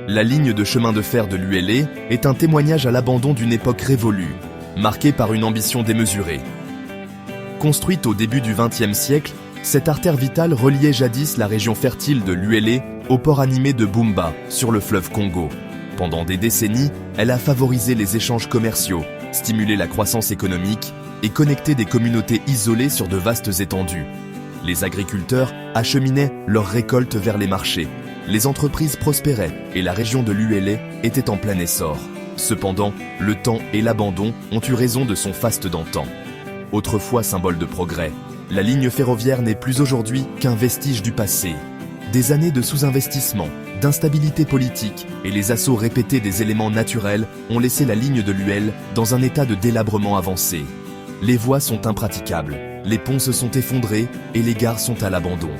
La ligne de chemin de fer de l'ULE est un témoignage à l'abandon d'une époque révolue, marquée par une ambition démesurée. Construite au début du XXe siècle, cette artère vitale reliait jadis la région fertile de l'ULE au port animé de Bumba, sur le fleuve Congo. Pendant des décennies, elle a favorisé les échanges commerciaux, stimulé la croissance économique et connecté des communautés isolées sur de vastes étendues. Les agriculteurs acheminaient leurs récoltes vers les marchés. Les entreprises prospéraient et la région de l'ULE était en plein essor. Cependant, le temps et l'abandon ont eu raison de son faste d'antan. Autrefois symbole de progrès, la ligne ferroviaire n'est plus aujourd'hui qu'un vestige du passé. Des années de sous-investissement, d'instabilité politique et les assauts répétés des éléments naturels ont laissé la ligne de l'UL dans un état de délabrement avancé. Les voies sont impraticables, les ponts se sont effondrés et les gares sont à l'abandon.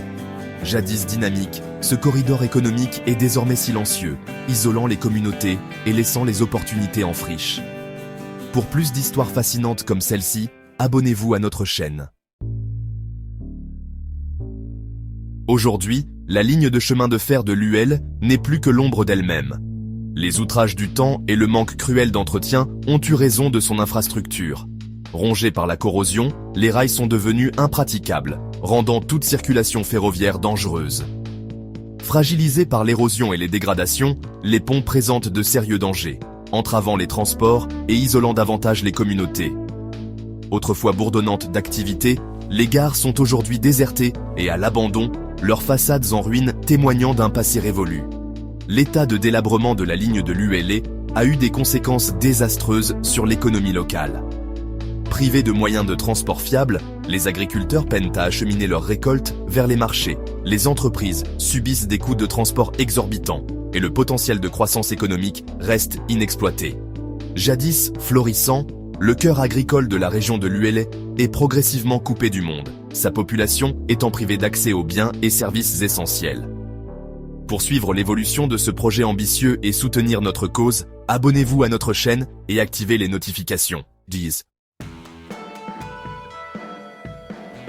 Jadis dynamique, ce corridor économique est désormais silencieux, isolant les communautés et laissant les opportunités en friche. Pour plus d'histoires fascinantes comme celle-ci, abonnez-vous à notre chaîne. Aujourd'hui, la ligne de chemin de fer de l'UL n'est plus que l'ombre d'elle-même. Les outrages du temps et le manque cruel d'entretien ont eu raison de son infrastructure. Rongés par la corrosion, les rails sont devenus impraticables, rendant toute circulation ferroviaire dangereuse. Fragilisés par l'érosion et les dégradations, les ponts présentent de sérieux dangers, entravant les transports et isolant davantage les communautés. Autrefois bourdonnantes d'activité, les gares sont aujourd'hui désertées et à l'abandon, leurs façades en ruine témoignant d'un passé révolu. L'état de délabrement de la ligne de l'ULE a eu des conséquences désastreuses sur l'économie locale. Privés de moyens de transport fiables, les agriculteurs peinent à acheminer leurs récoltes vers les marchés. Les entreprises subissent des coûts de transport exorbitants et le potentiel de croissance économique reste inexploité. Jadis florissant, le cœur agricole de la région de l'ULE est progressivement coupé du monde, sa population étant privée d'accès aux biens et services essentiels. Pour suivre l'évolution de ce projet ambitieux et soutenir notre cause, abonnez-vous à notre chaîne et activez les notifications.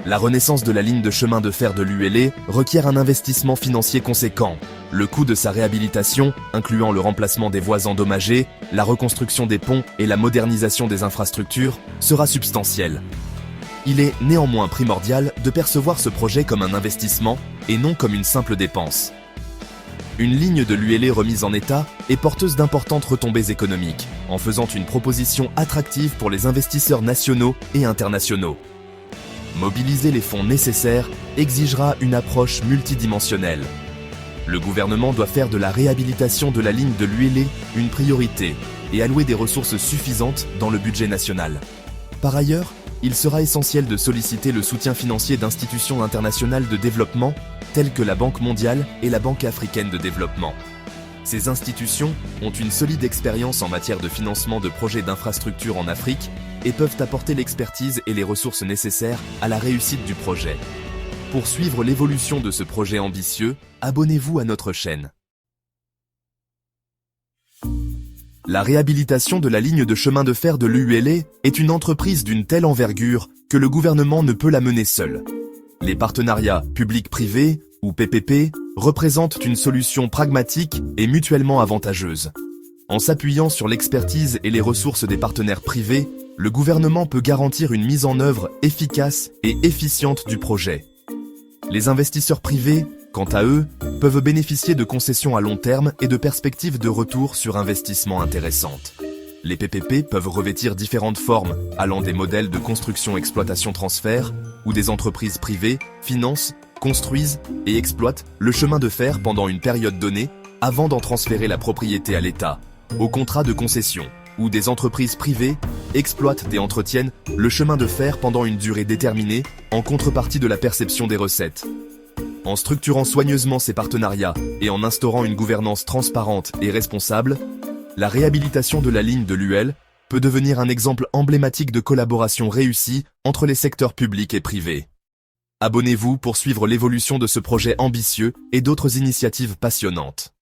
La renaissance de la ligne de chemin de fer de l'ULE requiert un investissement financier conséquent. Le coût de sa réhabilitation, incluant le remplacement des voies endommagées, la reconstruction des ponts et la modernisation des infrastructures, sera substantiel. Il est néanmoins primordial de percevoir ce projet comme un investissement et non comme une simple dépense. Une ligne de l'ULE remise en état est porteuse d'importantes retombées économiques, en faisant une proposition attractive pour les investisseurs nationaux et internationaux. Mobiliser les fonds nécessaires exigera une approche multidimensionnelle. Le gouvernement doit faire de la réhabilitation de la ligne de l'ULE une priorité et allouer des ressources suffisantes dans le budget national. Par ailleurs, il sera essentiel de solliciter le soutien financier d'institutions internationales de développement telles que la Banque mondiale et la Banque africaine de développement. Ces institutions ont une solide expérience en matière de financement de projets d'infrastructures en Afrique et peuvent apporter l'expertise et les ressources nécessaires à la réussite du projet. Pour suivre l'évolution de ce projet ambitieux, abonnez-vous à notre chaîne. La réhabilitation de la ligne de chemin de fer de l'ULE est une entreprise d'une telle envergure que le gouvernement ne peut la mener seul. Les partenariats public-privé, ou PPP, représentent une solution pragmatique et mutuellement avantageuse. En s'appuyant sur l'expertise et les ressources des partenaires privés, le gouvernement peut garantir une mise en œuvre efficace et efficiente du projet. Les investisseurs privés, quant à eux, peuvent bénéficier de concessions à long terme et de perspectives de retour sur investissement intéressantes. Les PPP peuvent revêtir différentes formes, allant des modèles de construction-exploitation-transfert, où des entreprises privées financent, construisent et exploitent le chemin de fer pendant une période donnée, avant d'en transférer la propriété à l'État, au contrat de concession, où des entreprises privées exploitent et entretiennent le chemin de fer pendant une durée déterminée, en contrepartie de la perception des recettes. En structurant soigneusement ces partenariats et en instaurant une gouvernance transparente et responsable, la réhabilitation de la ligne de l'UL peut devenir un exemple emblématique de collaboration réussie entre les secteurs publics et privés. Abonnez-vous pour suivre l'évolution de ce projet ambitieux et d'autres initiatives passionnantes.